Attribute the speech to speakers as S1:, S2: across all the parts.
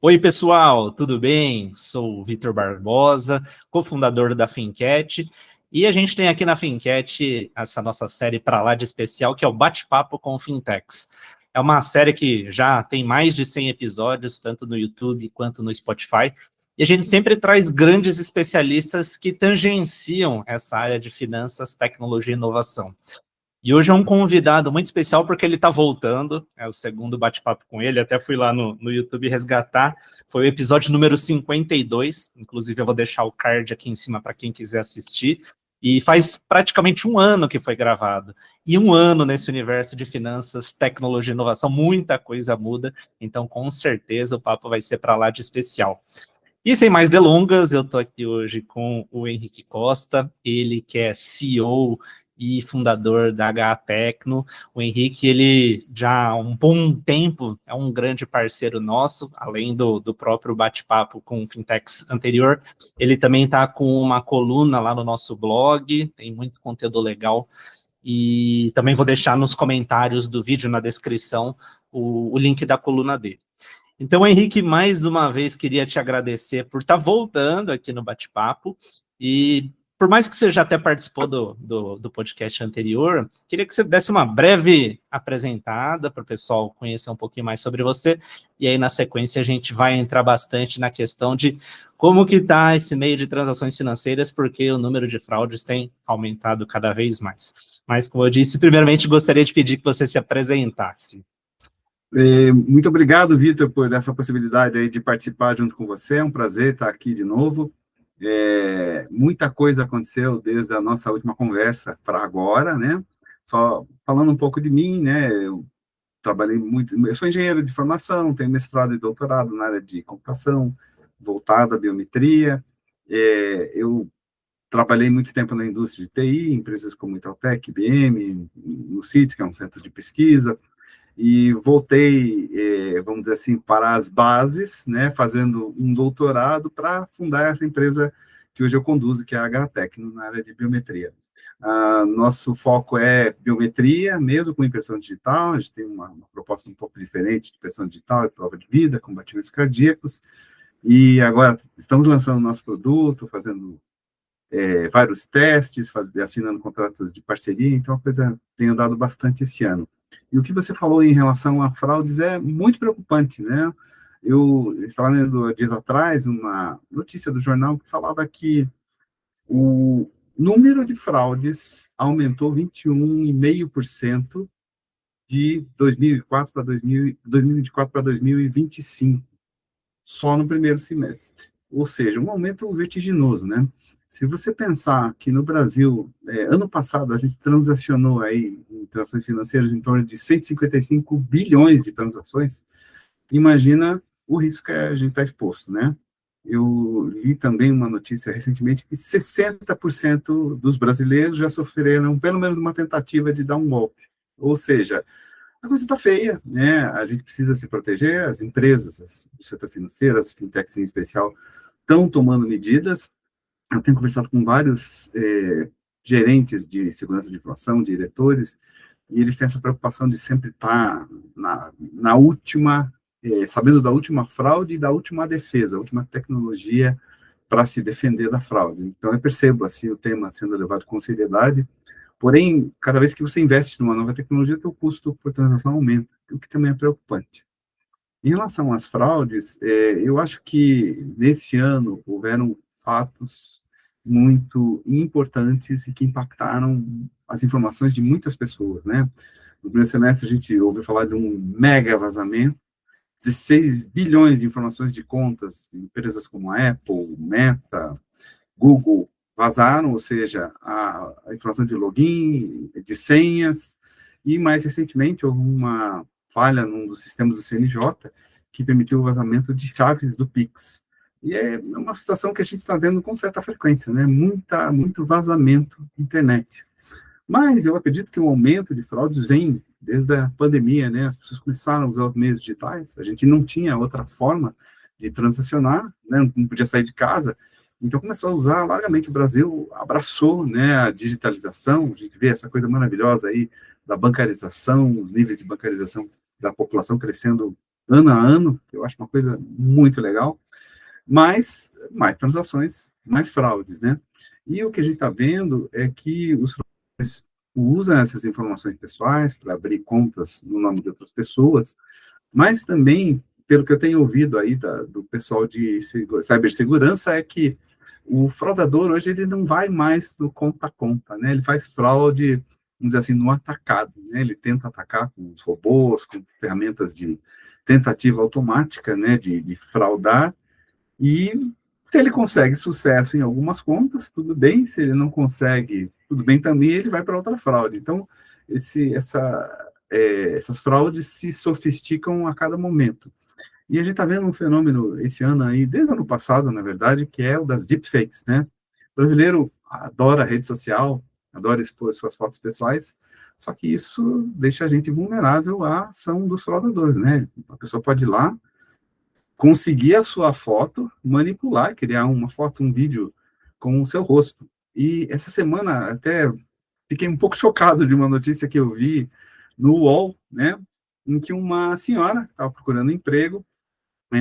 S1: Oi, pessoal, tudo bem? Sou o Vitor Barbosa, cofundador da Fincat, e a gente tem aqui na Fincat essa nossa série para lá de especial, que é o Bate-Papo com Fintechs. É uma série que já tem mais de 100 episódios, tanto no YouTube quanto no Spotify, e a gente sempre traz grandes especialistas que tangenciam essa área de finanças, tecnologia e inovação. E hoje é um convidado muito especial porque ele está voltando, é o segundo bate-papo com ele, até fui lá no YouTube resgatar, foi o episódio número 52, inclusive eu vou deixar o card aqui em cima para quem quiser assistir, e faz praticamente um ano que foi gravado, e um ano nesse universo de finanças, tecnologia e inovação, muita coisa muda, então com certeza o papo vai ser para lá de especial. E sem mais delongas, eu estou aqui hoje com o Henrique Costa, ele que é CEO e fundador da HA Tecno. O Henrique, ele já há um bom tempo é um grande parceiro nosso, além do próprio bate-papo com o Fintechs anterior. Ele também está com uma coluna lá no nosso blog, tem muito conteúdo legal. E também vou deixar nos comentários do vídeo, na descrição, o link da coluna dele. Então, Henrique, mais uma vez queria te agradecer por estar voltando aqui no Bate-Papo e por mais que você já até participou do podcast anterior, queria que você desse uma breve apresentada para o pessoal conhecer um pouquinho mais sobre você e aí na sequência a gente vai entrar bastante na questão de como que está esse meio de transações financeiras, porque o número de fraudes tem aumentado cada vez mais. Mas, como eu disse, primeiramente gostaria de pedir que você se apresentasse.
S2: Muito obrigado, Vitor, por essa possibilidade aí de participar junto com você. É um prazer estar aqui de novo. Muita coisa aconteceu desde a nossa última conversa para agora, né? Só falando um pouco de mim, né? Eu trabalhei muito, eu sou engenheiro de formação, tenho mestrado e doutorado na área de computação, voltado à biometria. Eu trabalhei muito tempo na indústria de TI, empresas como Itautec, IBM, no CITES, que é um centro de pesquisa, e voltei, vamos dizer assim, para as bases, né, fazendo um doutorado para fundar essa empresa que hoje eu conduzo, que é a HA Tecno, na área de biometria. Nosso foco é biometria, mesmo com impressão digital, a gente tem uma proposta um pouco diferente de impressão digital e prova de vida, com batimentos cardíacos, e agora estamos lançando o nosso produto, fazendo vários testes, assinando contratos de parceria, então a coisa tem andado bastante esse ano. E o que você falou em relação a fraudes é muito preocupante, né? Eu estava lendo dias atrás uma notícia do jornal que falava que o número de fraudes aumentou 21,5% de 2024 para 2025, só no primeiro semestre. Ou seja, um aumento vertiginoso, né? Se você pensar que no Brasil, ano passado, a gente transacionou aí em transações financeiras em torno de 155 bilhões de transações, imagina o risco que a gente está exposto, né? Eu li também uma notícia recentemente que 60% dos brasileiros já sofreram pelo menos uma tentativa de dar um golpe. Ou seja, a coisa está feia, né? A gente precisa se proteger, as empresas do setor financeiro, as fintechs em especial, estão tomando medidas. Eu tenho conversado com vários gerentes de segurança de informação, diretores, e eles têm essa preocupação de sempre estar na última, sabendo da última fraude e da última defesa, a última tecnologia para se defender da fraude. Então, eu percebo assim, o tema sendo levado com seriedade, porém, cada vez que você investe numa nova tecnologia, o custo por transação aumenta, o que também é preocupante. Em relação às fraudes, eu acho que nesse ano houveram fatos muito importantes e que impactaram as informações de muitas pessoas, né? No primeiro semestre, a gente ouviu falar de um mega vazamento, 16 bilhões de informações de contas de empresas como a Apple, Meta, Google, vazaram, ou seja, a informação de login, de senhas, e mais recentemente houve uma falha num dos sistemas do CNJ que permitiu o vazamento de chaves do Pix. E é uma situação que a gente está vendo com certa frequência, né? Muito vazamento de internet. Mas eu acredito que o aumento de fraudes vem desde a pandemia, né? As pessoas começaram a usar os meios digitais, a gente não tinha outra forma de transacionar, né? Não podia sair de casa, então começou a usar largamente. O Brasil abraçou, né, a digitalização, a gente vê essa coisa maravilhosa aí da bancarização, os níveis de bancarização da população crescendo ano a ano, que eu acho uma coisa muito legal, mas mais transações, mais fraudes, né? E o que a gente está vendo é que os fraudadores usam essas informações pessoais para abrir contas no nome de outras pessoas, mas também, pelo que eu tenho ouvido aí do pessoal de cibersegurança, é que o fraudador hoje ele não vai mais no conta a conta, né? Ele faz fraude, vamos dizer assim, no atacado, né? Ele tenta atacar com os robôs, com ferramentas de tentativa automática, né? De fraudar, e se ele consegue sucesso em algumas contas, tudo bem. Se ele não consegue, tudo bem também, ele vai para outra fraude. Então, essas fraudes se sofisticam a cada momento. E a gente está vendo um fenômeno esse ano aí, desde o ano passado, na verdade, que é o das deepfakes, né? O brasileiro adora a rede social, adora expor suas fotos pessoais, só que isso deixa a gente vulnerável à ação dos fraudadores, né? A pessoa pode ir lá, conseguir a sua foto, manipular, criar uma foto, um vídeo com o seu rosto. E essa semana até fiquei um pouco chocado de uma notícia que eu vi no UOL, né, em que uma senhora estava procurando emprego,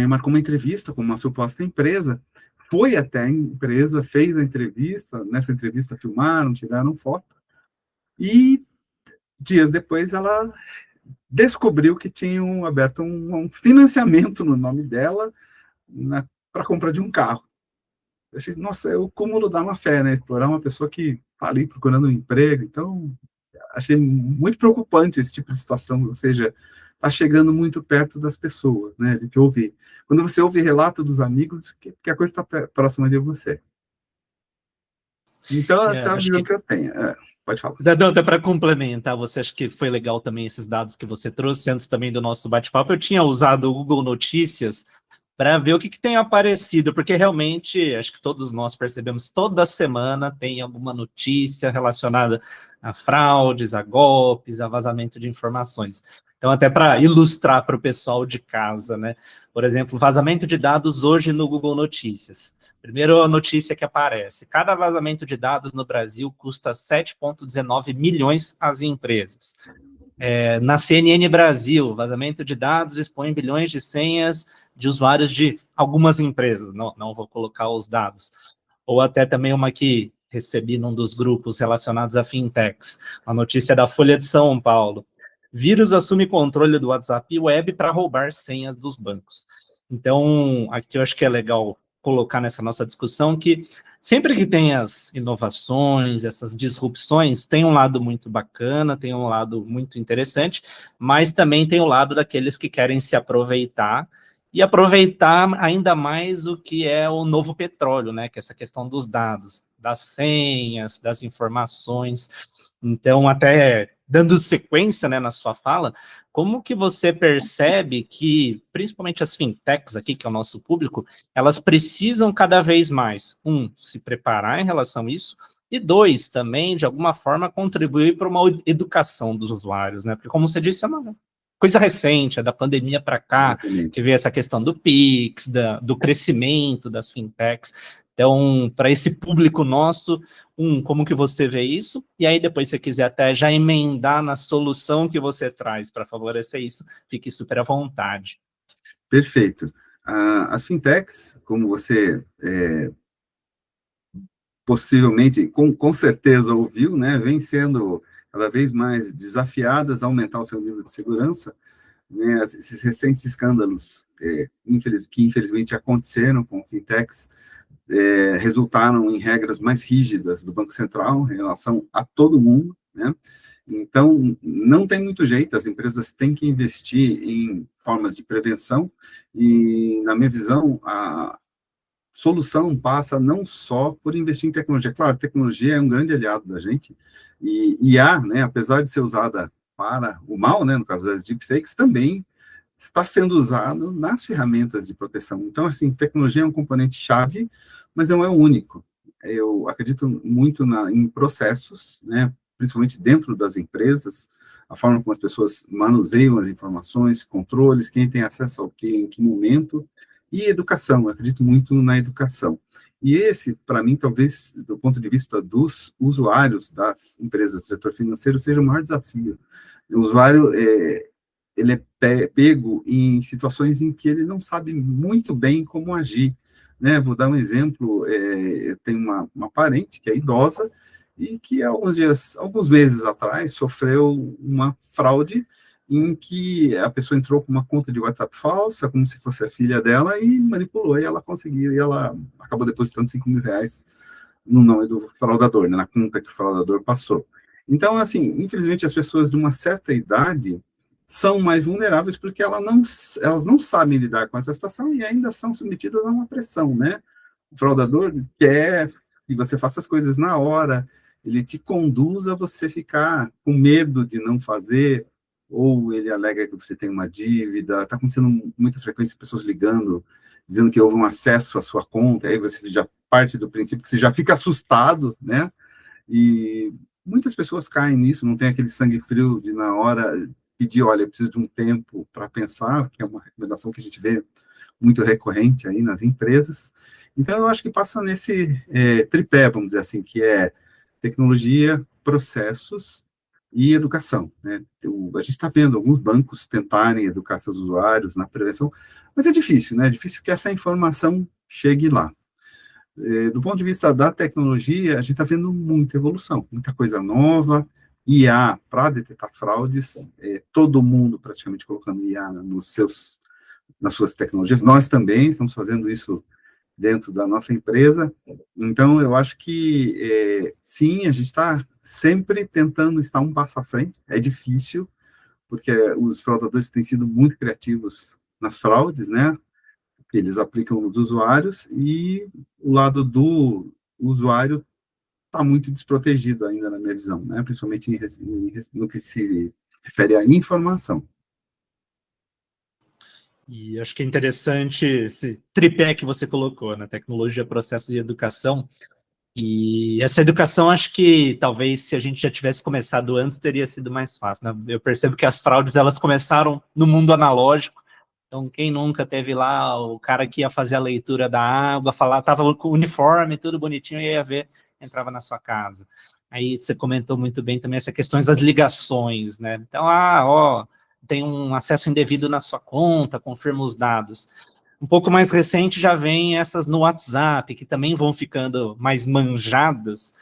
S2: marcou uma entrevista com uma suposta empresa, foi até a empresa, fez a entrevista, nessa entrevista filmaram, tiraram foto, e dias depois ela descobriu que tinham aberto um financiamento no nome dela para compra de um carro. Eu achei, nossa, é o cúmulo da má fé, né? Explorar uma pessoa que está ali procurando um emprego. Então, achei muito preocupante esse tipo de situação, ou seja, está chegando muito perto das pessoas, né? De que ouve. Quando você ouve relato dos amigos, que a coisa está próxima de você. Então, essa é a visão que eu tenho. Pode falar.
S1: Não, até para complementar, você acha que foi legal também esses dados que você trouxe antes também do nosso bate-papo? Eu tinha usado o Google Notícias para ver o que tem aparecido, porque realmente, acho que todos nós percebemos, toda semana tem alguma notícia relacionada a fraudes, a golpes, a vazamento de informações. Então, até para ilustrar para o pessoal de casa, né? Por exemplo, vazamento de dados hoje no Google Notícias. Primeira notícia que aparece: cada vazamento de dados no Brasil custa 7,19 milhões às empresas. Na CNN Brasil, vazamento de dados expõe bilhões de senhas de usuários de algumas empresas. Não vou colocar os dados. Ou até também uma que recebi num dos grupos relacionados a fintechs, a notícia da Folha de São Paulo: vírus assume controle do WhatsApp Web para roubar senhas dos bancos. Então, aqui eu acho que é legal colocar nessa nossa discussão que sempre que tem as inovações, essas disrupções, tem um lado muito bacana, tem um lado muito interessante, mas também tem o lado daqueles que querem se aproveitar e aproveitar ainda mais o que é o novo petróleo, né? Que é essa questão dos dados, das senhas, das informações. Então, até dando sequência, né, na sua fala, como que você percebe que, principalmente as fintechs aqui, que é o nosso público, elas precisam cada vez mais, se preparar em relação a isso, e dois, também, de alguma forma, contribuir para uma educação dos usuários, né? Porque, como você disse, é uma coisa recente, é da pandemia para cá, que veio essa questão do Pix, do crescimento das fintechs. Então, para esse público nosso, como que você vê isso? E aí, depois, se você quiser até já emendar na solução que você traz para favorecer isso, fique super à vontade.
S2: Perfeito. As fintechs, como você possivelmente, com certeza ouviu, né, vem sendo cada vez mais desafiadas a aumentar o seu nível de segurança, né? Esses recentes escândalos que infelizmente aconteceram com fintechs resultaram em regras mais rígidas do Banco Central em relação a todo mundo, né? Então, não tem muito jeito, as empresas têm que investir em formas de prevenção e, na minha visão, a solução passa não só por investir em tecnologia. Claro, tecnologia é um grande aliado da gente, e IA, né, apesar de ser usada para o mal, né, no caso das deepfakes, também está sendo usado nas ferramentas de proteção. Então, assim, tecnologia é um componente chave, mas não é o único. Eu acredito muito em processos, né, principalmente dentro das empresas, a forma como as pessoas manuseiam as informações, controles, quem tem acesso ao quê, em que momento, e educação. Eu acredito muito na educação. E esse, para mim, talvez, do ponto de vista dos usuários das empresas do setor financeiro, seja o maior desafio. O usuário, ele é pego em situações em que ele não sabe muito bem como agir, né? Vou dar um exemplo, eu tenho uma parente que é idosa e que alguns meses atrás sofreu uma fraude em que a pessoa entrou com uma conta de WhatsApp falsa, como se fosse a filha dela, e manipulou, e ela conseguiu, e ela acabou depositando 5 mil reais no nome do fraudador, né, na conta que o fraudador passou. Então, assim, infelizmente, as pessoas de uma certa idade são mais vulneráveis porque elas não sabem lidar com essa situação e ainda são submetidas a uma pressão, né? O fraudador quer que você faça as coisas na hora, ele te conduz a você ficar com medo de não fazer, ou ele alega que você tem uma dívida, está acontecendo com muita frequência pessoas ligando, dizendo que houve um acesso à sua conta, aí você já parte do princípio que você já fica assustado, né? E muitas pessoas caem nisso, não tem aquele sangue frio de na hora pedir, olha, eu preciso de um tempo para pensar, que é uma recomendação que a gente vê muito recorrente aí nas empresas. Então, eu acho que passa nesse tripé, vamos dizer assim, que é tecnologia, processos e educação, né? A gente está vendo alguns bancos tentarem educar seus usuários na prevenção, mas é difícil, né? É difícil que essa informação chegue lá. Do ponto de vista da tecnologia, a gente está vendo muita evolução, muita coisa nova, IA para detectar fraudes, todo mundo praticamente colocando IA nas suas tecnologias, nós também estamos fazendo isso dentro da nossa empresa, então eu acho que, sim, a gente está sempre tentando estar um passo à frente, é difícil, porque os fraudadores têm sido muito criativos nas fraudes, né, que eles aplicam nos usuários, e o lado do usuário está muito desprotegido ainda, na minha visão, né, principalmente no que se refere à informação.
S1: E acho que é interessante esse tripé que você colocou, né? Tecnologia, processos e educação. E essa educação, acho que talvez se a gente já tivesse começado antes, teria sido mais fácil, né? Eu percebo que as fraudes, elas começaram no mundo analógico. Então, quem nunca teve lá o cara que ia fazer a leitura da água, tava com o uniforme, tudo bonitinho, e ia ver, entrava na sua casa. Aí você comentou muito bem também essa questão das ligações, né? Então, tem um acesso indevido na sua conta, confirma os dados. Um pouco mais recente já vem essas no WhatsApp, que também vão ficando mais manjadas,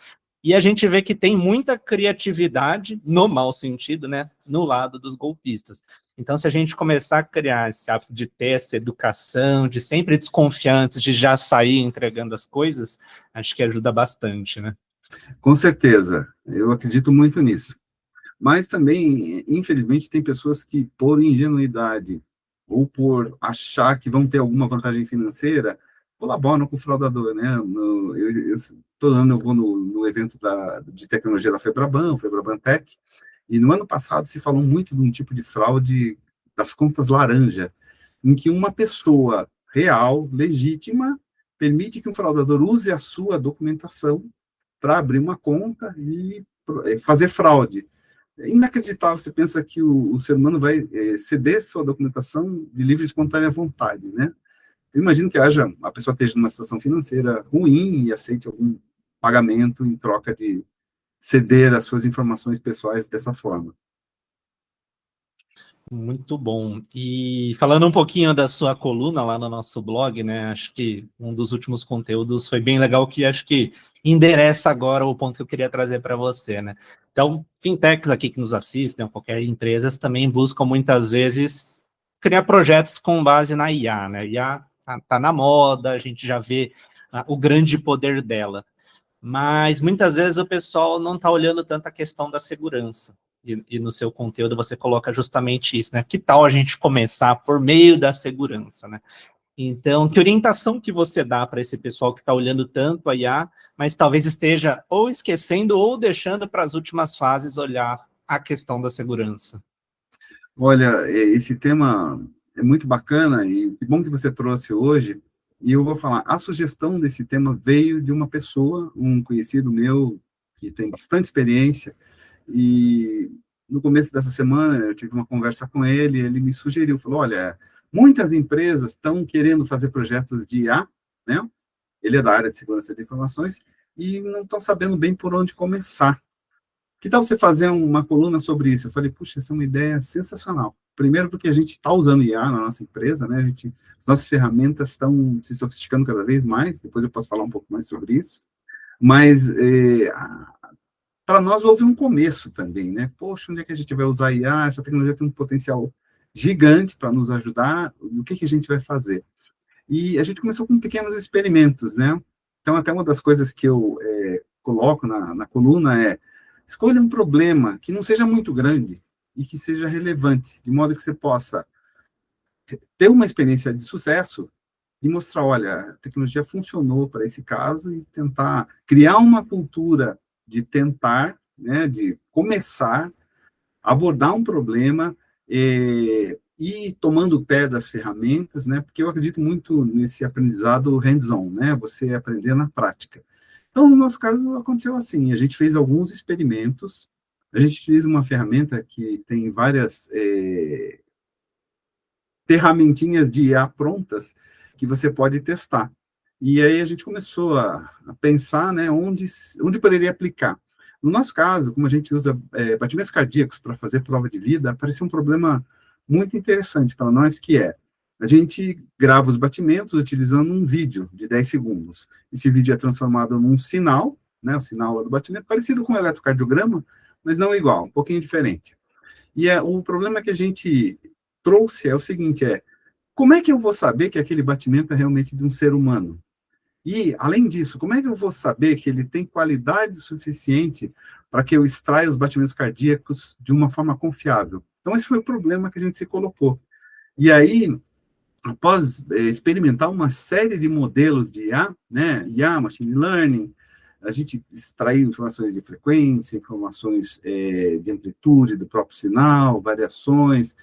S1: e a gente vê que tem muita criatividade, no mau sentido, né, no lado dos golpistas. Então, se a gente começar a criar esse hábito de ter essa educação, de sempre desconfiar antes de já sair entregando as coisas, acho que ajuda bastante, né?
S2: Com certeza, eu acredito muito nisso. Mas também, infelizmente, tem pessoas que, por ingenuidade ou por achar que vão ter alguma vantagem financeira, colaboram com o fraudador, né? Todo ano eu vou no evento de tecnologia da Febraban, o Febraban Tech, e no ano passado se falou muito de um tipo de fraude das contas laranja, em que uma pessoa real, legítima, permite que um fraudador use a sua documentação para abrir uma conta e fazer fraude. É inacreditável, você pensa que o ser humano vai ceder sua documentação de livre e espontânea vontade, né? Eu imagino que a pessoa esteja numa situação financeira ruim e aceite algum pagamento em troca de ceder as suas informações pessoais dessa forma.
S1: Muito bom. E falando um pouquinho da sua coluna lá no nosso blog, né? Acho que um dos últimos conteúdos foi bem legal, que acho que endereça agora o ponto que eu queria trazer para você, né? Então, fintechs aqui que nos assistem, ou qualquer empresas, também buscam muitas vezes criar projetos com base na IA, né? IA tá na moda, a gente já vê o grande poder dela. Mas muitas vezes o pessoal não está olhando tanto a questão da segurança. E no seu conteúdo você coloca justamente isso, né? Que tal a gente começar por meio da segurança, né? Então, que orientação que você dá para esse pessoal que está olhando tanto a IA, mas talvez esteja ou esquecendo ou deixando para as últimas fases olhar a questão da segurança?
S2: Olha, esse tema é muito bacana e que bom que você trouxe hoje. E eu vou falar, a sugestão desse tema veio de uma pessoa, um conhecido meu, que tem bastante experiência, e no começo dessa semana eu tive uma conversa com ele, ele me sugeriu, falou, olha, muitas empresas estão querendo fazer projetos de IA, né? Ele é da área de segurança de informações, e não estão sabendo bem por onde começar. Que tal você fazer uma coluna sobre isso? Eu falei, puxa, essa é uma ideia sensacional. Primeiro porque a gente está usando IA na nossa empresa, né? As nossas ferramentas estão se sofisticando cada vez mais, depois eu posso falar um pouco mais sobre isso. Mas para nós houve um começo também, né? Poxa, onde é que a gente vai usar IA? Essa tecnologia tem um potencial gigante para nos ajudar, o que a gente vai fazer? E a gente começou com pequenos experimentos, né? Então, até uma das coisas que eu coloco na coluna é: escolha um problema que não seja muito grande e que seja relevante, de modo que você possa ter uma experiência de sucesso e mostrar, olha, a tecnologia funcionou para esse caso, e tentar criar uma cultura de tentar, né, de começar, abordar um problema e tomando o pé das ferramentas, né, porque eu acredito muito nesse aprendizado hands-on, né, você aprender na prática. Então, no nosso caso, aconteceu assim: a gente fez alguns experimentos, a gente fez uma ferramenta que tem várias ferramentinhas de IA prontas que você pode testar. E aí a gente começou a pensar, né, onde poderia aplicar. No nosso caso, como a gente usa batimentos cardíacos para fazer prova de vida, apareceu um problema muito interessante para nós, que é: a gente grava os batimentos utilizando um vídeo de 10 segundos. Esse vídeo é transformado num sinal, né, o sinal do batimento, parecido com o eletrocardiograma, mas não igual, um pouquinho diferente. E o problema que a gente trouxe é o seguinte: como é que eu vou saber que aquele batimento é realmente de um ser humano? E, além disso, como é que eu vou saber que ele tem qualidade suficiente para que eu extraia os batimentos cardíacos de uma forma confiável? Então, esse foi o problema que a gente se colocou. E aí, após experimentar uma série de modelos de IA, né, IA, Machine Learning, a gente extraiu informações de frequência, informações de amplitude do próprio sinal, variações,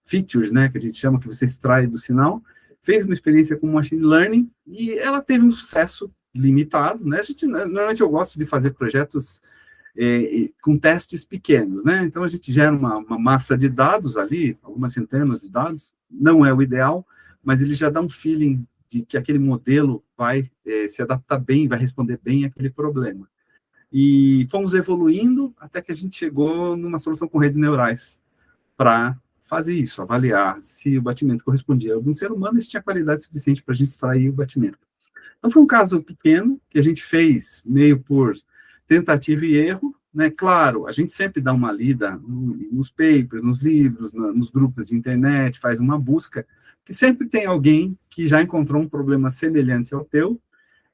S2: features, né, que a gente chama, que você extrai do sinal, fez uma experiência com Machine Learning e ela teve um sucesso limitado, né? Normalmente eu gosto de fazer projetos com testes pequenos, né? Então a gente gera uma massa de dados ali, algumas centenas de dados, não é o ideal, mas ele já dá um feeling de que aquele modelo vai se adaptar bem, vai responder bem àquele problema. E fomos evoluindo até que a gente chegou numa solução com redes neurais para fazer isso, avaliar se o batimento correspondia a um ser humano e se tinha qualidade suficiente para a gente extrair o batimento. Então, foi um caso pequeno, que a gente fez meio por tentativa e erro, né? Claro, a gente sempre dá uma lida nos papers, nos livros, nos grupos de internet, faz uma busca, que sempre tem alguém que já encontrou um problema semelhante ao teu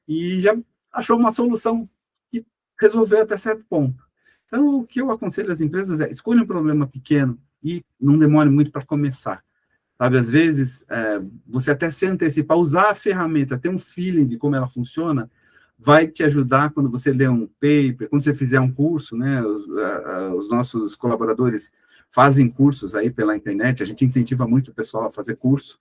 S2: e já achou uma solução que resolveu até certo ponto. Então, o que eu aconselho às empresas é: escolha um problema pequeno e não demore muito para começar. Sabe, às vezes, você até se antecipar, usar a ferramenta, ter um feeling de como ela funciona, vai te ajudar quando você ler um paper, quando você fizer um curso, né? Os nossos colaboradores fazem cursos aí pela internet, a gente incentiva muito o pessoal a fazer curso,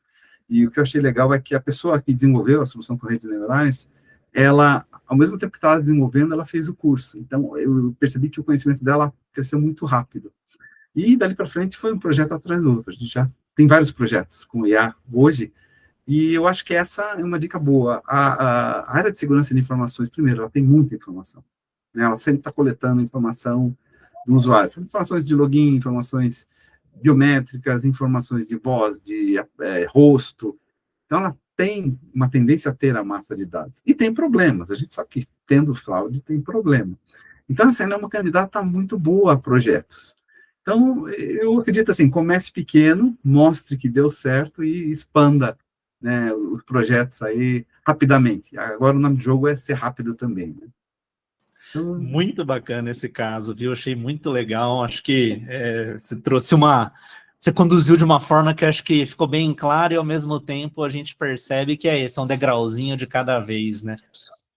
S2: e o que eu achei legal é que a pessoa que desenvolveu a solução com redes neurais, ela, ao mesmo tempo que estava desenvolvendo, ela fez o curso. Então, eu percebi que o conhecimento dela cresceu muito rápido. E dali para frente foi um projeto atrás do outro. A gente já tem vários projetos com IA hoje, e eu acho que essa é uma dica boa. A área de segurança de informações, primeiro, ela tem muita informação, né? Ela sempre está coletando informação do usuário, informações de login, informações biométricas, informações de voz, de rosto. Então, ela tem uma tendência a ter a massa de dados. E tem problemas, a gente sabe que tendo fraude tem problema. Então, essa é uma candidata muito boa a projetos. Então, eu acredito assim: comece pequeno, mostre que deu certo e expanda, né, os projetos aí rapidamente. Agora o nome do jogo é ser rápido também, né? Então,
S1: muito bacana esse caso, viu? Achei muito legal. Acho que você trouxe você conduziu de uma forma que acho que ficou bem claro, e ao mesmo tempo a gente percebe que esse é um degrauzinho de cada vez, né?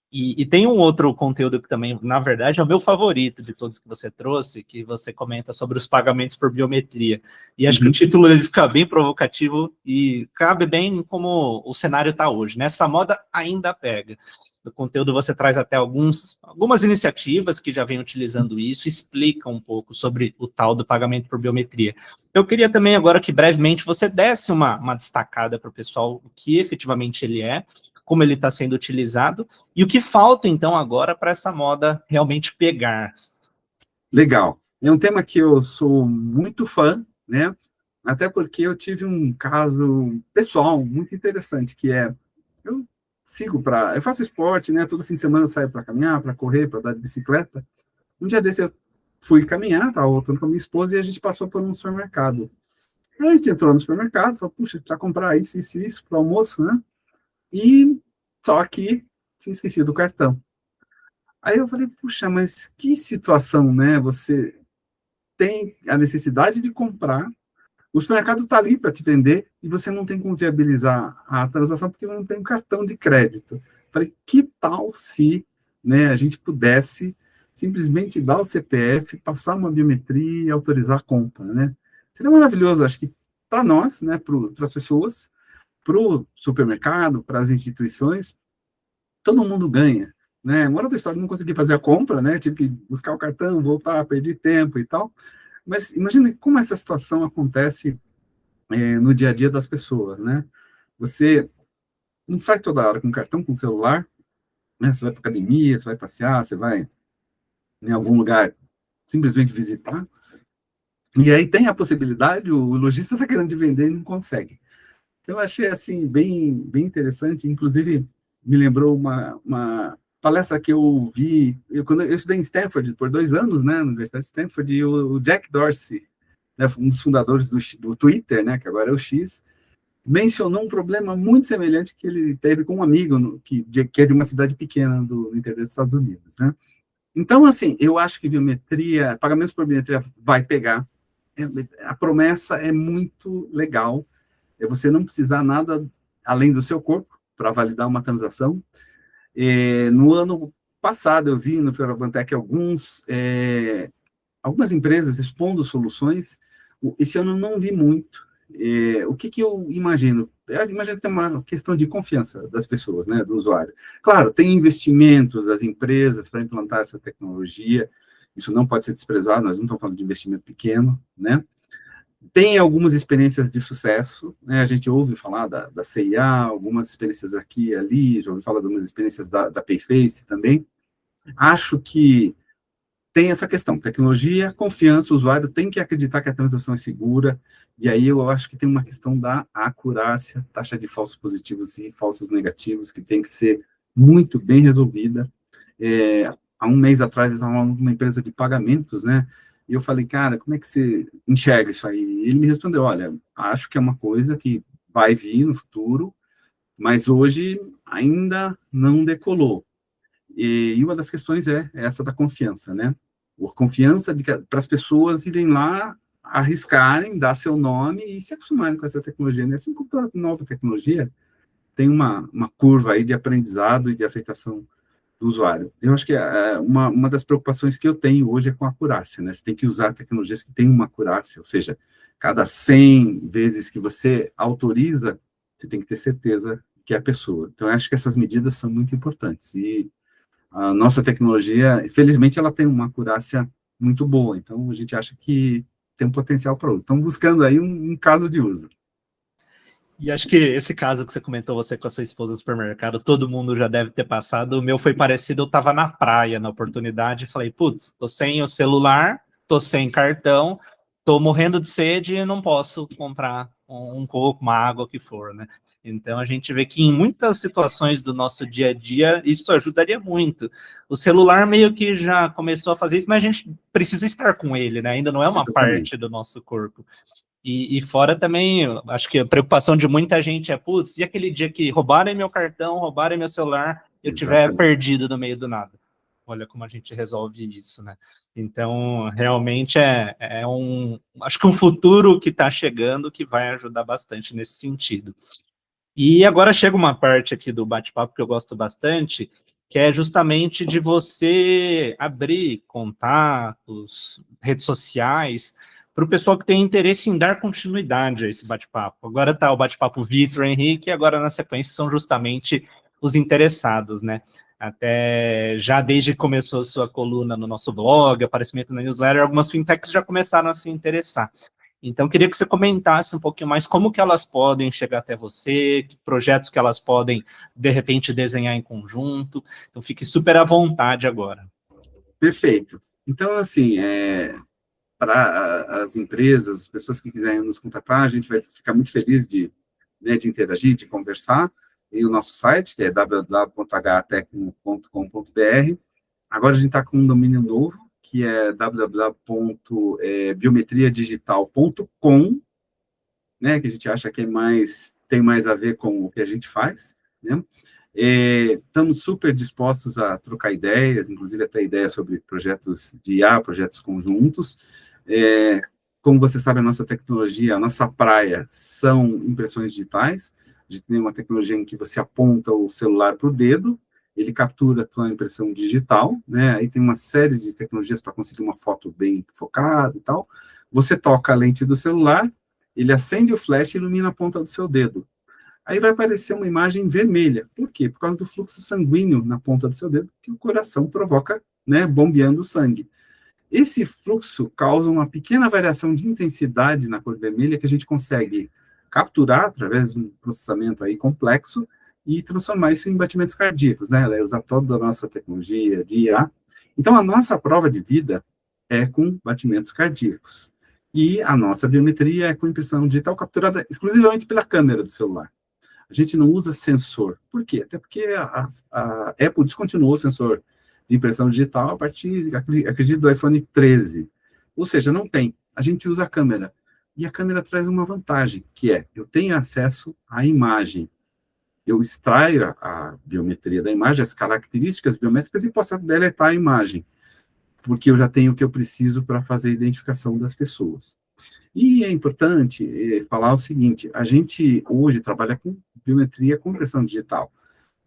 S1: E tem um outro conteúdo que também, na verdade, é o meu favorito de todos que você trouxe, que você comenta sobre os pagamentos por biometria. E acho que o título ele fica bem provocativo e cabe bem como o cenário está hoje, né? Essa moda ainda pega. No conteúdo você traz até algumas iniciativas que já vêm utilizando isso, explica um pouco sobre o tal do pagamento por biometria. Eu queria também agora que brevemente você desse uma destacada para o pessoal o que efetivamente ele é, como ele está sendo utilizado, e o que falta, então, agora para essa moda realmente pegar.
S2: Legal. É um tema que eu sou muito fã, né? até porque eu tive um caso pessoal muito interessante, que é, eu eu faço esporte, né, todo fim de semana eu saio para caminhar, para correr, para andar de bicicleta. Um dia desse eu fui caminhar, estava voltando com a minha esposa, e a gente passou por um supermercado. Aí a gente entrou no supermercado, falou, puxa, precisa comprar isso para o almoço, né? E só que tinha esquecido o cartão. Aí eu falei, puxa, mas que situação, né? Você tem a necessidade de comprar, o supermercado está ali para te vender e você não tem como viabilizar a transação porque não tem um cartão de crédito. Falei, que tal se, né, a gente pudesse simplesmente dar o CPF, passar uma biometria e autorizar a compra, né? Seria maravilhoso, acho que para nós, né, para as pessoas, para o supermercado, para as instituições, todo mundo ganha, né? Uma hora da história, não consegui fazer a compra, né? Tive que buscar o cartão, voltar, perdi tempo e tal. Mas imagine como essa situação acontece no dia a dia das pessoas, né? Você não sai toda hora com cartão, com celular, né? Você vai para academia, você vai passear, você vai em algum lugar simplesmente visitar, e aí tem a possibilidade, o lojista está querendo te vender e não consegue. Então, eu achei, assim, bem interessante, inclusive, me lembrou uma palestra que eu vi, quando eu estudei em Stanford por 2 anos, né, na Universidade de Stanford, e o Jack Dorsey, né, um dos fundadores do Twitter, né, que agora é o X, mencionou um problema muito semelhante que ele teve com um amigo que é de uma cidade pequena do interior dos Estados Unidos, né. Então, assim, eu acho que biometria, pagamentos por biometria vai pegar, a promessa é muito legal, você não precisar nada além do seu corpo para validar uma transação. No ano passado, eu vi no Feravantec algumas empresas expondo soluções. Esse ano eu não vi muito. O que eu imagino? Eu imagino que tem uma questão de confiança das pessoas, né, do usuário. Claro, tem investimentos das empresas para implantar essa tecnologia, isso não pode ser desprezado, nós não estamos falando de investimento pequeno, né? Tem algumas experiências de sucesso, né? A gente ouve falar da CIA, algumas experiências aqui e ali, já ouvi falar de algumas experiências da Payface também. Acho que tem essa questão, tecnologia, confiança, o usuário tem que acreditar que a transação é segura, e aí eu acho que tem uma questão da acurácia, taxa de falsos positivos e falsos negativos, que tem que ser muito bem resolvida. Há um mês atrás, eu estava numa empresa de pagamentos, né, e eu falei, cara, como é que você enxerga isso aí? E ele me respondeu, olha, acho que é uma coisa que vai vir no futuro, mas hoje ainda não decolou. E uma das questões é essa da confiança, né? A confiança para as pessoas irem lá, arriscarem, dar seu nome e se acostumarem com essa tecnologia. Né? Assim como toda nova tecnologia, tem uma curva aí de aprendizado e de aceitação do usuário. Eu acho que uma das preocupações que eu tenho hoje é com a acurácia, né? Você tem que usar tecnologias que têm uma acurácia, ou seja, cada 100 vezes que você autoriza, você tem que ter certeza que é a pessoa. Então, eu acho que essas medidas são muito importantes. E a nossa tecnologia, felizmente, ela tem uma acurácia muito boa, então a gente acha que tem um potencial para uso. Estamos buscando aí um caso de uso.
S1: E acho que esse caso que você comentou, você com a sua esposa no supermercado, todo mundo já deve ter passado. O meu foi parecido, eu estava na praia na oportunidade, falei, putz, tô sem o celular, tô sem cartão, tô morrendo de sede e não posso comprar um coco, uma água, o que for, né? Então a gente vê que em muitas situações do nosso dia a dia, isso ajudaria muito. O celular meio que já começou a fazer isso, mas a gente precisa estar com ele, né? Ainda não é uma
S2: Exatamente.
S1: parte do nosso corpo. E fora também, acho que a preocupação de muita gente é, putz, e aquele dia que roubarem meu cartão, roubarem meu celular, eu tiver
S2: Exatamente.
S1: perdido no meio do nada. Olha como a gente resolve isso, né? Então, realmente acho que um futuro que está chegando que vai ajudar bastante nesse sentido. E agora chega uma parte aqui do bate-papo que eu gosto bastante, que é justamente de você abrir contatos, redes sociais, para o pessoal que tem interesse em dar continuidade a esse bate-papo. Agora está o bate-papo Vitor e Henrique, e agora na sequência são justamente os interessados, né? Até já desde que começou a sua coluna no nosso blog, aparecimento na newsletter, algumas fintechs já começaram a se interessar. Então, queria que você comentasse um pouquinho mais como que elas podem chegar até você, que projetos que elas podem, de repente, desenhar em conjunto. Então, fique super à vontade agora.
S2: Perfeito. Então, assim, para as empresas, as pessoas que quiserem nos contatar, a gente vai ficar muito feliz de, né, de interagir, de conversar, e o nosso site, que é www.htecno.com.br. Agora a gente está com um domínio novo, que é www.biometriadigital.com, né, que a gente acha que tem mais a ver com o que a gente faz, né? Estamos super dispostos a trocar ideias, inclusive até ideias sobre projetos de IA, projetos conjuntos. Como você sabe, a nossa tecnologia, a nossa praia são impressões digitais. A gente tem uma tecnologia em que você aponta o celular para o dedo, ele captura a tua impressão digital, né? Aí tem uma série de tecnologias para conseguir uma foto bem focada e tal. Você toca a lente do celular, ele acende o flash e ilumina a ponta do seu dedo. Aí vai aparecer uma imagem vermelha. Por quê? Por causa do fluxo sanguíneo na ponta do seu dedo, que o coração provoca, né, bombeando o sangue. Esse fluxo causa uma pequena variação de intensidade na cor vermelha que a gente consegue capturar através de um processamento aí complexo e transformar isso em batimentos cardíacos, né? Ela usa toda a nossa tecnologia de IA. Então, a nossa prova de vida é com batimentos cardíacos. E a nossa biometria é com impressão digital capturada exclusivamente pela câmera do celular. A gente não usa sensor. Por quê? Até porque a Apple descontinuou o sensor de impressão digital a partir, acredito, do iPhone 13. Ou seja, não tem. A gente usa a câmera. E a câmera traz uma vantagem, que é, eu tenho acesso à imagem. Eu extraio a biometria da imagem, as características biométricas, e posso deletar a imagem, porque eu já tenho o que eu preciso para fazer a identificação das pessoas. E é importante falar o seguinte, a gente hoje trabalha com biometria com impressão digital.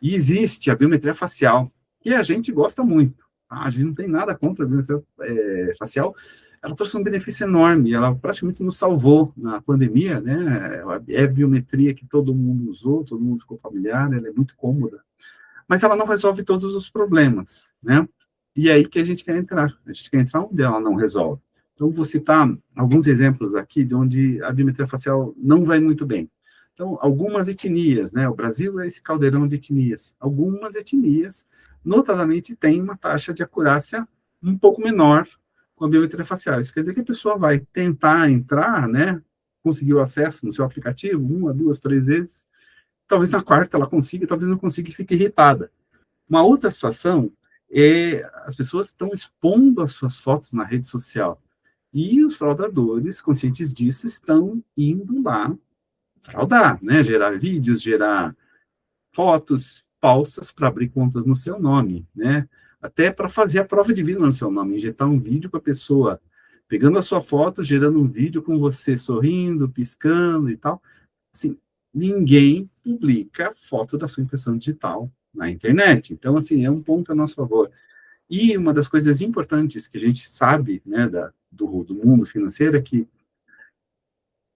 S2: E existe a biometria facial, que a gente gosta muito. Tá? A gente não tem nada contra a biometria facial. Ela trouxe um benefício enorme, ela praticamente nos salvou na pandemia, né? É a biometria que todo mundo usou, todo mundo ficou familiar, ela é muito cômoda. Mas ela não resolve todos os problemas, né? E é aí que a gente quer entrar. A gente quer entrar onde ela não resolve. Então, vou citar alguns exemplos aqui de onde a biometria facial não vai muito bem. Então, algumas etnias, né? O Brasil é esse caldeirão de etnias. Algumas etnias, notadamente, têm uma taxa de acurácia um pouco menor com a biometria facial. Isso quer dizer que a pessoa vai tentar entrar, né? Conseguir o acesso no seu aplicativo, 1, 2, 3 vezes. Talvez na quarta ela consiga, talvez não consiga e fique irritada. Uma outra situação é as pessoas estão expondo as suas fotos na rede social. E os fraudadores, conscientes disso, estão indo lá fraudar, né? Gerar vídeos, gerar fotos falsas para abrir contas no seu nome, né? Até para fazer a prova de vida no seu nome, injetar um vídeo para a pessoa pegando a sua foto, gerando um vídeo com você sorrindo, piscando e tal. Assim, ninguém publica foto da sua impressão digital na internet. Então, assim, é um ponto a nosso favor. E uma das coisas importantes que a gente sabe, né, do mundo financeiro é que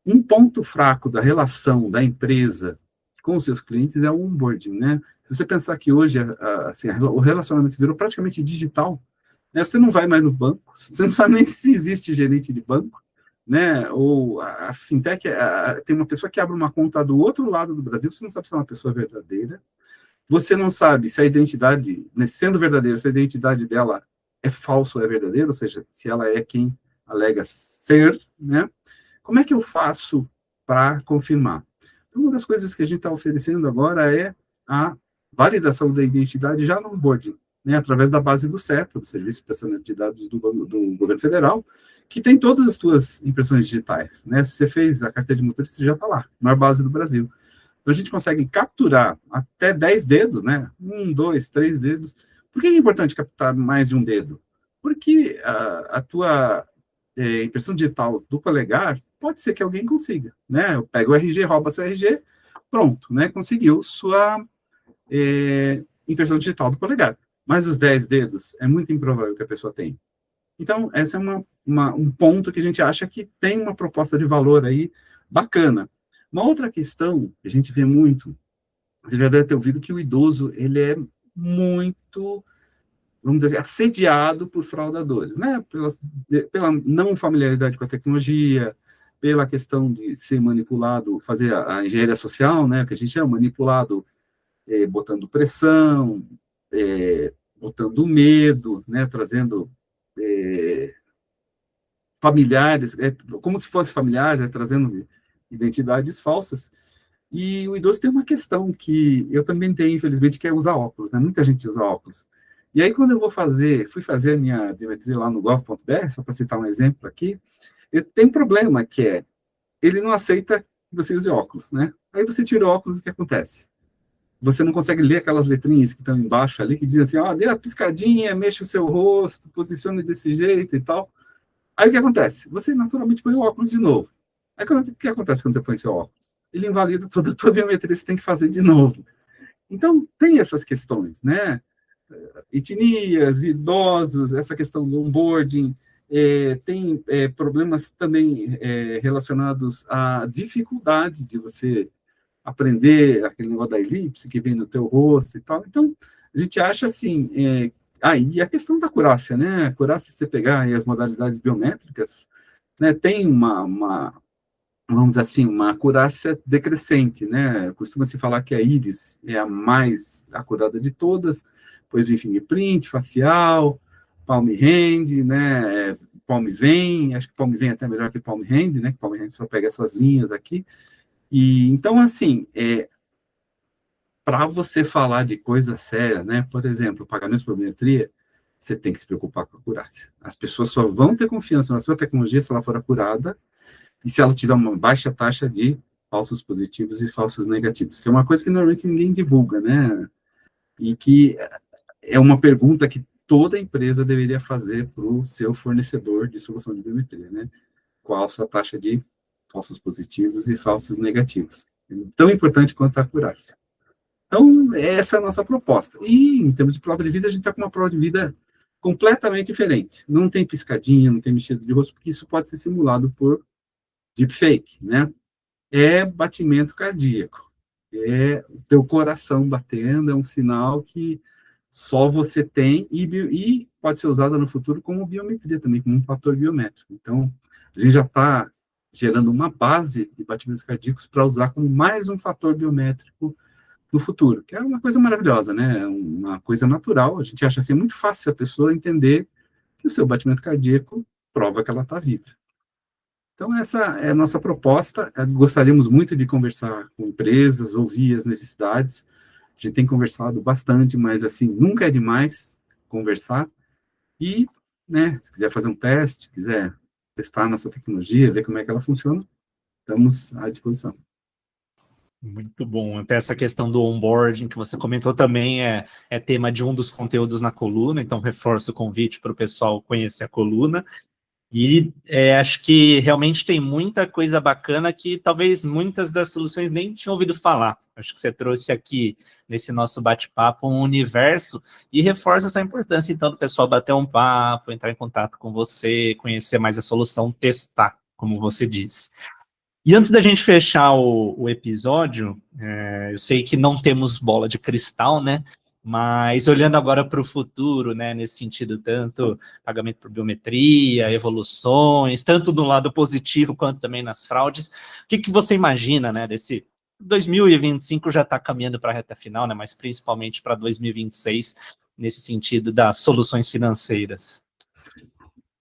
S2: um ponto fraco da relação da empresa com os seus clientes é o onboarding, né? Se você pensar que hoje assim, o relacionamento virou praticamente digital, né? Você não vai mais no banco, você não sabe nem se existe gerente de banco, né? Ou a fintech, tem uma pessoa que abre uma conta do outro lado do Brasil, você não sabe se é uma pessoa verdadeira, você não sabe se a identidade, né, sendo verdadeira, se a identidade dela é falsa ou é verdadeira, ou seja, se ela é quem alega ser, né? Como é que eu faço para confirmar? Uma das coisas que a gente está oferecendo agora é a validação da identidade já no onboarding, né, através da base do CEPA, do Serviço de Processamento de Dados do Governo Federal, que tem todas as suas impressões digitais. Né? Se você fez a carteira de motorista, você já está lá, maior base do Brasil. Então, a gente consegue capturar até 10 dedos, né? 1, 2, 3 dedos. Por que é importante captar mais de um dedo? Porque a tua impressão digital do polegar, pode ser que alguém consiga, né? Eu pego o RG, rouba seu RG, pronto, né? Conseguiu sua impressão digital do polegar. Mas os 10 dedos, é muito improvável que a pessoa tenha. Então, esse é um ponto que a gente acha que tem uma proposta de valor aí bacana. Uma outra questão que a gente vê muito, você já deve ter ouvido que o idoso, ele é muito, vamos dizer assim, assediado por fraudadores, né? Pela não familiaridade com a tecnologia, pela questão de ser manipulado, fazer a engenharia social, né? Que a gente é manipulado botando pressão, botando medo, né? Trazendo familiares, como se fosse familiares, trazendo identidades falsas. E o idoso tem uma questão que eu também tenho, infelizmente, que é usar óculos, né? Muita gente usa óculos. E aí, quando eu fui fazer a minha biometria lá no gov.br, só para citar um exemplo aqui, eu tenho um problema, que é, ele não aceita que você use óculos, né? Aí você tira o óculos, o que acontece? Você não consegue ler aquelas letrinhas que estão embaixo ali, que dizem assim, ó, dê a piscadinha, mexa o seu rosto, posicione desse jeito e tal. Aí o que acontece? Você naturalmente põe o óculos de novo. Aí o que acontece quando você põe o seu óculos? Ele invalida toda a tua biometria, você tem que fazer de novo. Então, tem essas questões, né? Etnias, idosos, essa questão do onboarding, tem problemas também relacionados à dificuldade de você aprender aquele negócio da elipse que vem no teu rosto e tal. Então, a gente acha assim, e a questão da acurácia, né? A acurácia, se você pegar aí as modalidades biométricas, né, tem vamos dizer assim, uma acurácia decrescente, né? Costuma-se falar que a íris é a mais acurada de todas, depois vem fingerprint, facial, palm hand, né? Palm vein, acho que palm vein é até melhor que palm hand, né? Palm hand só pega essas linhas aqui. E então, assim, para você falar de coisa séria, né? Por exemplo, pagamento por biometria, você tem que se preocupar com a acurácia. As pessoas só vão ter confiança na sua tecnologia se ela for acurada e se ela tiver uma baixa taxa de falsos positivos e falsos negativos, que é uma coisa que normalmente ninguém divulga, né? E que é uma pergunta que toda empresa deveria fazer para o seu fornecedor de solução de biometria, né? Qual a sua taxa de falsos positivos e falsos negativos? Tão importante quanto a acurácia. Então, essa é a nossa proposta. E, em termos de prova de vida, a gente está com uma prova de vida completamente diferente. Não tem piscadinha, não tem mexida de rosto, porque isso pode ser simulado por deepfake, né? É batimento cardíaco, é o teu coração batendo, é um sinal que só você tem e pode ser usado no futuro como biometria também, como um fator biométrico. Então, a gente já está gerando uma base de batimentos cardíacos para usar como mais um fator biométrico no futuro, que é uma coisa maravilhosa, né? Uma coisa natural. A gente acha assim muito fácil a pessoa entender que o seu batimento cardíaco prova que ela está viva. Então, essa é a nossa proposta. Gostaríamos muito de conversar com empresas, ouvir as necessidades. A gente tem conversado bastante, mas, assim, nunca é demais conversar. E, né, se quiser fazer um teste, quiser testar a nossa tecnologia, ver como é que ela funciona, estamos à disposição.
S1: Muito bom. Até essa questão do onboarding que você comentou também é tema de um dos conteúdos na coluna, então reforço o convite para o pessoal conhecer a coluna. E acho que realmente tem muita coisa bacana que talvez muitas das soluções nem tinham ouvido falar. Acho que você trouxe aqui, nesse nosso bate-papo, um universo e reforça essa importância, então, do pessoal bater um papo, entrar em contato com você, conhecer mais a solução, testar, como você disse. E antes da gente fechar o episódio, eu sei que não temos bola de cristal, né? Mas olhando agora para o futuro, né, nesse sentido, tanto pagamento por biometria, evoluções, tanto do lado positivo quanto também nas fraudes, o que você imagina, né, desse 2025 já está caminhando para a reta final, né, mas principalmente para 2026, nesse sentido das soluções financeiras?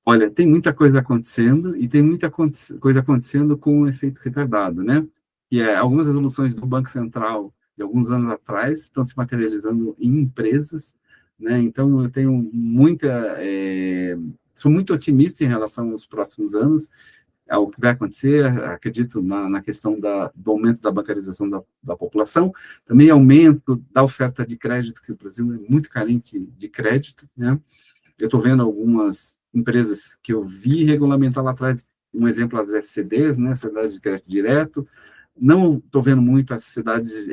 S2: Olha, tem muita coisa acontecendo e tem muita coisa acontecendo com um efeito retardado, né? E algumas resoluções do Banco Central de alguns anos atrás estão se materializando em empresas, né? Então, eu tenho sou muito otimista em relação aos próximos anos, ao que vai acontecer. Acredito na questão do aumento da bancarização da população, também aumento da oferta de crédito, que o Brasil é muito carente de crédito, né? Eu estou vendo algumas empresas que eu vi regulamentar lá atrás, um exemplo, as SCDs, né, Sociedades de Crédito Direto. Não estou vendo muito as sociedades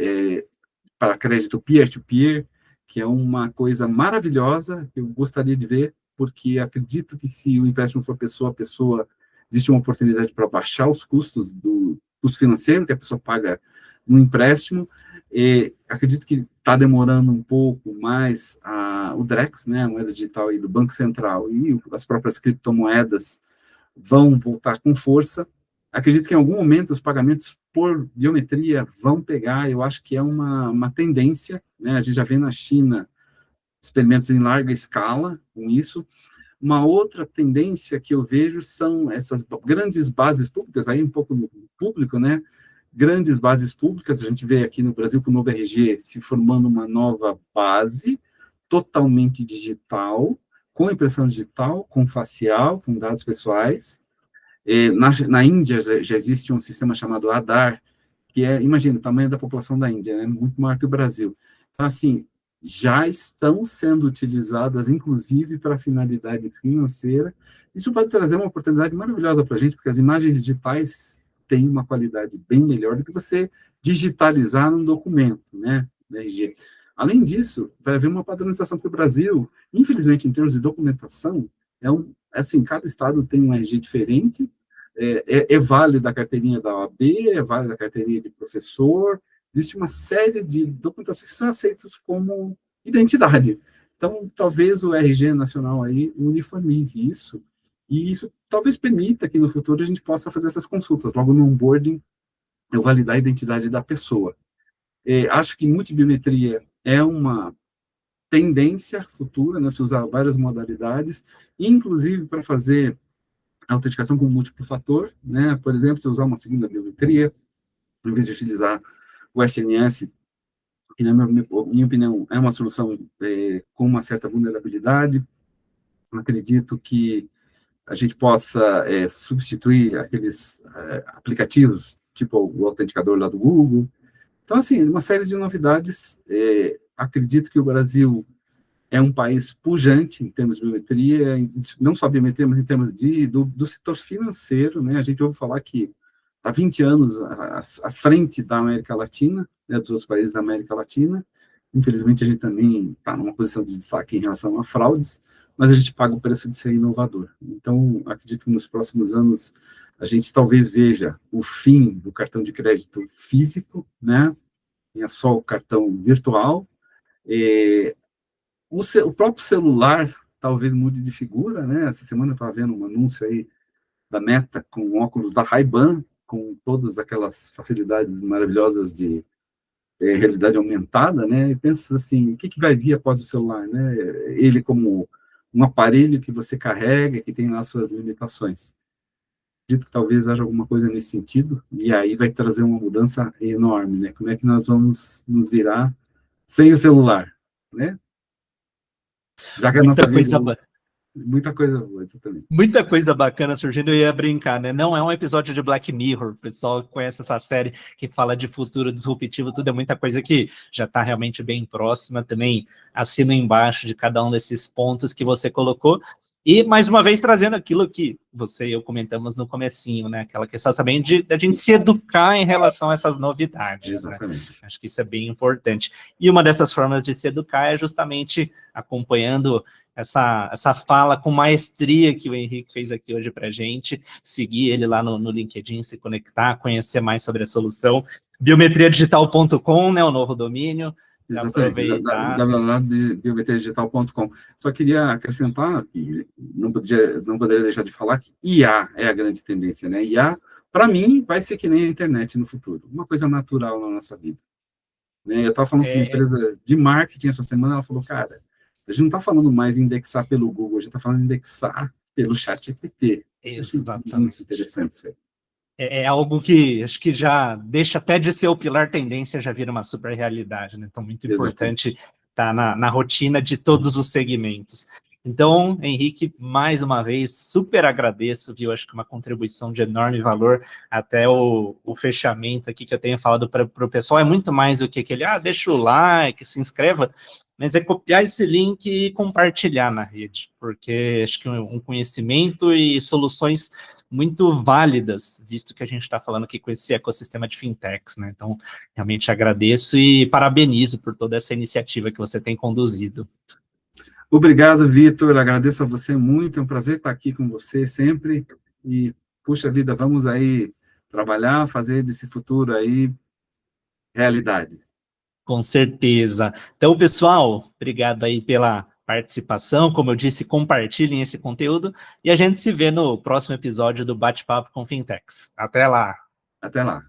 S2: para crédito peer-to-peer, que é uma coisa maravilhosa, que eu gostaria de ver, porque acredito que se o empréstimo for pessoa a pessoa, existe uma oportunidade para baixar os custos do custo financeiro que a pessoa paga no empréstimo. Acredito que está demorando um pouco mais o Drex, né, a moeda digital aí do Banco Central, e as próprias criptomoedas vão voltar com força. Acredito que em algum momento os pagamentos por biometria vão pegar. Eu acho que é uma tendência, né? A gente já vê na China experimentos em larga escala com isso. Uma outra tendência que eu vejo são essas grandes bases públicas, aí um pouco no público, né? Grandes bases públicas, a gente vê aqui no Brasil com o novo RG se formando uma nova base totalmente digital, com impressão digital, com facial, com dados pessoais. Na Índia já existe um sistema chamado Aadhaar, que imagina, o tamanho da população da Índia, né? Muito maior que o Brasil. Então, assim, já estão sendo utilizadas, inclusive, para finalidade financeira. Isso pode trazer uma oportunidade maravilhosa para a gente, porque as imagens digitais têm uma qualidade bem melhor do que você digitalizar um documento, né, RG. Além disso, vai haver uma padronização para o Brasil. Infelizmente, em termos de documentação, assim, cada estado tem um RG diferente, é válido a carteirinha da OAB, é válido a carteirinha de professor, existe uma série de documentações que são aceitas como identidade. Então, talvez o RG nacional aí uniformize isso, e isso talvez permita que no futuro a gente possa fazer essas consultas, logo no onboarding, eu validar a identidade da pessoa. Acho que multibiometria é uma tendência futura, né, se usar várias modalidades, inclusive para fazer a autenticação com múltiplo fator, né, por exemplo, se usar uma segunda biometria, em vez de utilizar o SNS, que, na minha opinião, é uma solução com uma certa vulnerabilidade. Acredito que a gente possa substituir aqueles aplicativos, tipo o autenticador lá do Google. Então, assim, uma série de novidades. Acredito que o Brasil é um país pujante em termos de biometria, não só biometria, mas em termos do setor financeiro, né? A gente ouve falar que há 20 anos à frente da América Latina, né, dos outros países da América Latina. Infelizmente, a gente também está numa posição de destaque em relação a fraudes, mas a gente paga o preço de ser inovador. Então, acredito que nos próximos anos a gente talvez veja o fim do cartão de crédito físico, né? Tenha só o cartão virtual. O próprio celular talvez mude de figura, né? Essa semana eu estava vendo um anúncio aí da Meta com óculos da Ray-Ban, com todas aquelas facilidades maravilhosas de realidade aumentada, né? E pensa assim, o que vai vir após o celular, né? Ele como um aparelho que você carrega, que tem lá suas limitações. Acredito que talvez haja alguma coisa nesse sentido, e aí vai trazer uma mudança enorme, né? Como é que nós vamos nos virar sem o celular, né? Já que a nossa vida... Muita coisa boa, exatamente.
S1: Muita coisa bacana surgindo, eu ia brincar, né? Não é um episódio de Black Mirror, o pessoal conhece essa série que fala de futuro disruptivo, tudo é muita coisa que já está realmente bem próxima, também assino embaixo de cada um desses pontos que você colocou, e mais uma vez trazendo aquilo que você e eu comentamos no comecinho, né? Aquela questão também de a gente se educar em relação a essas novidades.
S2: Exatamente.
S1: Né? Acho que isso é bem importante. E uma dessas formas de se educar é justamente acompanhando essa fala com maestria que o Henrique fez aqui hoje para a gente, seguir ele lá no LinkedIn, se conectar, conhecer mais sobre a solução. Biometriadigital.com, né, o novo domínio.
S2: Exatamente, www.biometriadigital.com. Só queria acrescentar, que não poderia deixar de falar, que IA é a grande tendência, né? IA, para mim, vai ser que nem a internet no futuro, uma coisa natural na nossa vida. Né? Eu estava falando com uma empresa de marketing essa semana, ela falou, cara, a gente não está falando mais em indexar pelo Google, a gente está falando em indexar pelo ChatGPT.
S1: Exatamente.
S2: Muito interessante isso aí.
S1: É algo que acho que já deixa até de ser o pilar tendência, já vira uma super realidade, né? Então, muito importante estar na rotina de todos os segmentos. Então, Henrique, mais uma vez, super agradeço, viu? Acho que uma contribuição de enorme valor, até o fechamento aqui que eu tenho falado para o pessoal, é muito mais do que aquele, deixa o like, se inscreva, mas é copiar esse link e compartilhar na rede, porque acho que um conhecimento e soluções muito válidas, visto que a gente está falando aqui com esse ecossistema de fintechs, né? Então, realmente agradeço e parabenizo por toda essa iniciativa que você tem conduzido.
S2: Obrigado, Vitor, agradeço a você muito, é um prazer estar aqui com você sempre, e, puxa vida, vamos aí trabalhar, fazer desse futuro aí realidade.
S1: Com certeza. Então, pessoal, obrigado aí pela participação, como eu disse, compartilhem esse conteúdo, e a gente se vê no próximo episódio do Bate-Papo com Fintechs. Até lá!
S2: Até lá!